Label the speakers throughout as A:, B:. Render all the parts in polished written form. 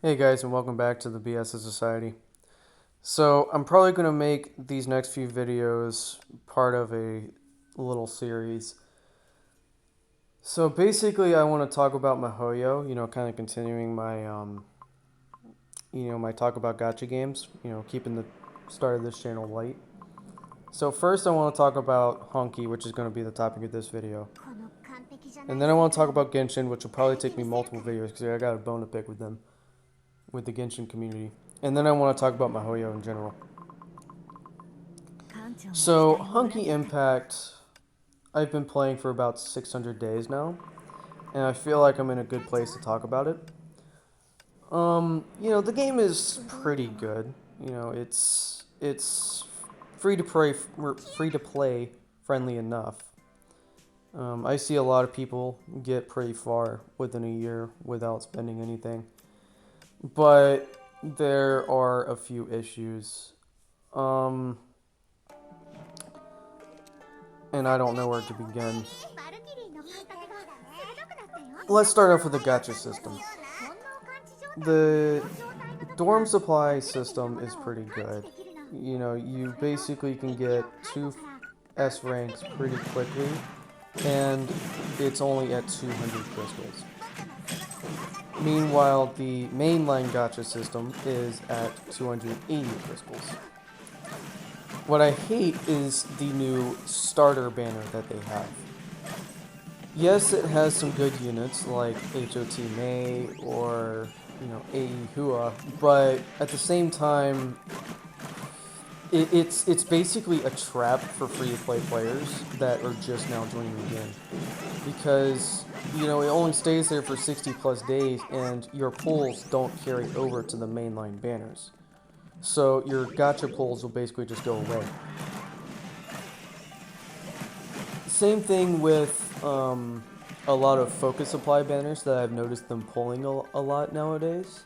A: Hey guys, and welcome back to the theBSofSociety. So I'm probably going to make these next few videos part of a little series. So basically I want to talk about MiHoYo, kind of continuing my, my talk about gacha games, keeping the start of this channel light. So first I want to talk about Honkai, which is going to be the topic of this video. And then I want to talk about Genshin, which will probably take me multiple videos because I got a bone to pick with them. With the Genshin community. And then I want to talk about MiHoYo in general. So, Honkai Impact, I've been playing for about 600 days now, and I feel like I'm in a good place to talk about it. The game is pretty good. It's free to play friendly enough. I see a lot of people get pretty far within a year without spending anything. But there are a few issues. And I don't know where to begin. Let's start off with the gacha system. The dorm supply system is pretty good. You basically can get 2 S ranks pretty quickly, and it's only at 200 crystals. Meanwhile, the mainline gacha system is at 280 crystals. What I hate is the new starter banner that they have. Yes, it has some good units like HOT May or, AE Hua, but at the same time, it's basically a trap for free-to-play players that are just now joining the game. Because, it only stays there for 60 plus days, and your pulls don't carry over to the mainline banners. So your gacha pulls will basically just go away. Same thing with a lot of focus supply banners that I've noticed them pulling a lot nowadays.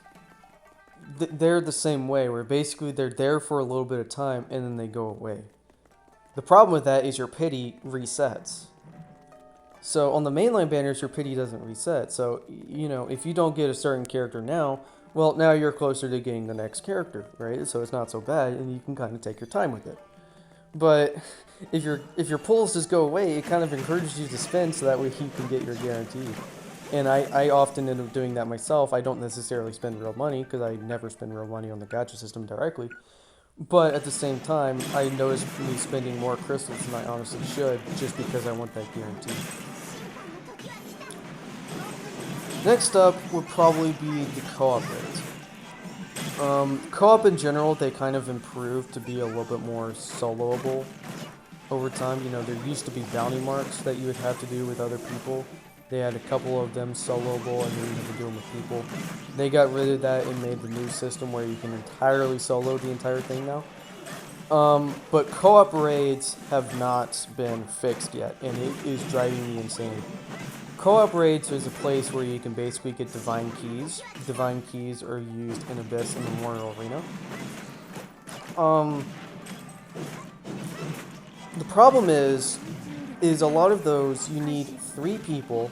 A: They're the same way, where basically they're there for a little bit of time and then they go away. The problem with that is your pity resets. So on the mainline banners, your pity doesn't reset. So, if you don't get a certain character now, well, now you're closer to getting the next character, right? So it's not so bad, and you can kind of take your time with it. But if your pulls just go away, it kind of encourages you to spend so that way you can get your guarantee. And I often end up doing that myself. I don't necessarily spend real money, because I never spend real money on the gacha system directly. But at the same time, I notice me spending more crystals than I honestly should, just because I want that guarantee. Next up would probably be the co-op raids. Co-op in general, they kind of improved to be a little bit more soloable over time. There used to be bounty marks that you would have to do with other people. They had a couple of them soloable, and then you had to do them with people. They got rid of that and made the new system where you can entirely solo the entire thing now. But co-op raids have not been fixed yet, and it is driving me insane. Co-op raids is a place where you can basically get divine keys. Divine keys are used in Abyss and Memorial Arena. The problem is a lot of those you need 3 people,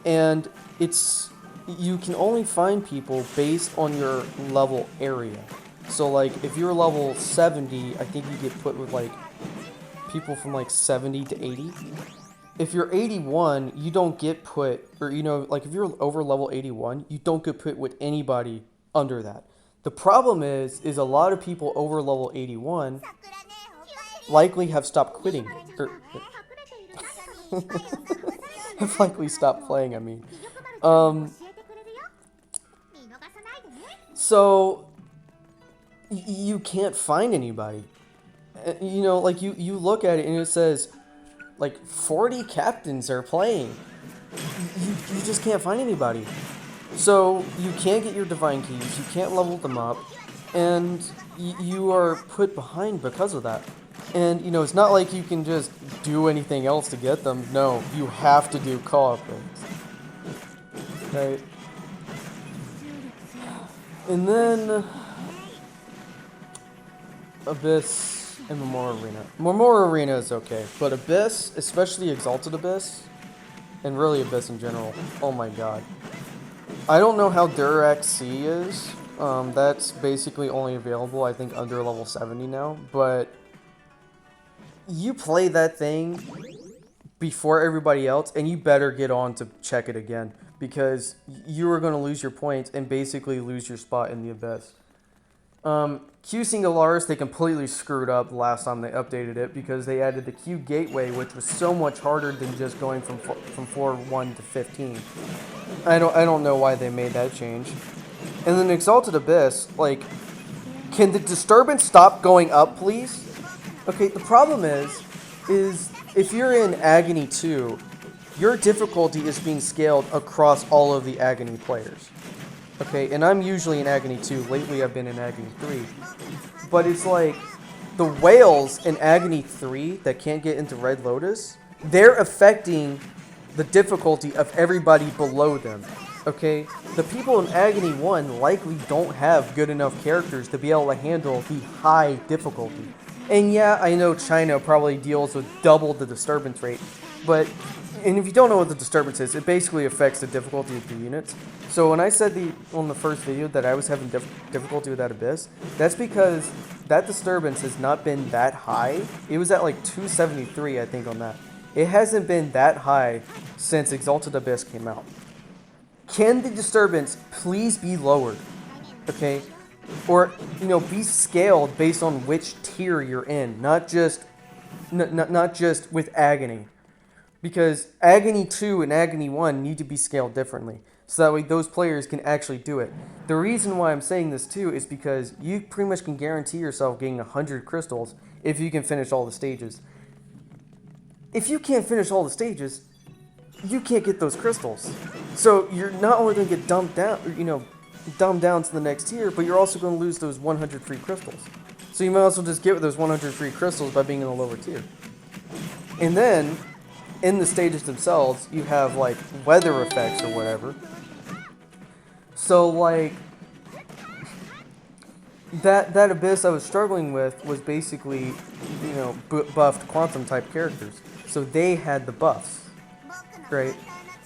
A: and you can only find people based on your level area. So like if you're level 70, I think you get put with like people from like 70 to 80. If you're 81, you don't get put, or like if you're over level 81, you don't get put with anybody under that. The problem is a lot of people over level 81 likely have stopped quitting, or have likely stopped playing, I mean. So you can't find anybody. Like you look at it and it says, like 40 captains are playing. You just can't find anybody. So you can't get your divine keys, you can't level them up, and you are put behind because of that. And it's not like you can just do anything else to get them. No, you have to do co-op raids. Right? And then Abyss and Memorial Arena. Memorial Arena is okay, but Abyss, especially Exalted Abyss, and really Abyss in general, oh my god. I don't know how Durax C is. That's basically only available, I think, under level 70 now. But you play that thing before everybody else, and you better get on to check it again, because you are going to lose your points and basically lose your spot in the Abyss. QSingularis, they completely screwed up the last time they updated it, because they added the Q Gateway, which was so much harder than just going from 4-1 to 15. I don't know why they made that change. And then Exalted Abyss, like, can the disturbance stop going up, please? Okay, the problem is if you're in Agony 2, your difficulty is being scaled across all of the Agony players. Okay, and I'm usually in Agony 2. Lately, I've been in Agony 3. But it's like, the whales in Agony 3 that can't get into Red Lotus, they're affecting the difficulty of everybody below them. Okay? The people in Agony 1 likely don't have good enough characters to be able to handle the high difficulty. And yeah, I know China probably deals with double the disturbance rate, but, and if you don't know what the disturbance is, it basically affects the difficulty of the units. So when I said on the first video that I was having difficulty with that Abyss, that's because that disturbance has not been that high. It was at like 273, I think, on that. It hasn't been that high since Exalted Abyss came out. Can the disturbance please be lowered? Okay? Or, you know, be scaled based on which tier you're in, not just with Agony. Because Agony 2 and Agony 1 need to be scaled differently, so that way those players can actually do it. The reason why I'm saying this too is because you pretty much can guarantee yourself getting 100 crystals if you can finish all the stages. If you can't finish all the stages, you can't get those crystals. So you're not only going to get dumped down, dumbed down to the next tier, but you're also going to lose those 100 free crystals. So you might as well just get those 100 free crystals by being in a lower tier. And then, in the stages themselves, you have, like, weather effects or whatever. So, like, that Abyss I was struggling with was basically, buffed Quantum-type characters. So they had the buffs, right?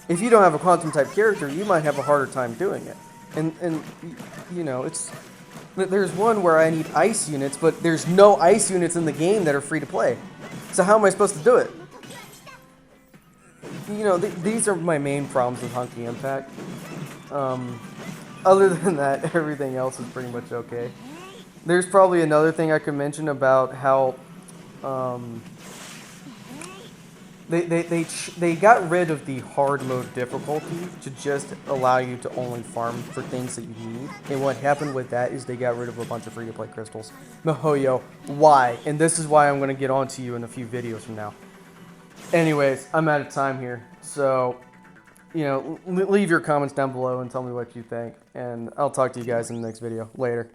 A: If you don't have a Quantum-type character, you might have a harder time doing it. And there's one where I need ice units, but there's no ice units in the game that are free to play. So how am I supposed to do it? These are my main problems with Honkai Impact. Other than that, everything else is pretty much okay. There's probably another thing I could mention about how they got rid of the hard mode difficulty to just allow you to only farm for things that you need. And what happened with that is they got rid of a bunch of free-to-play crystals. Mihoyo, why? And this is why I'm going to get on to you in a few videos from now. Anyways, I'm out of time here. So, leave your comments down below and tell me what you think. And I'll talk to you guys in the next video. Later.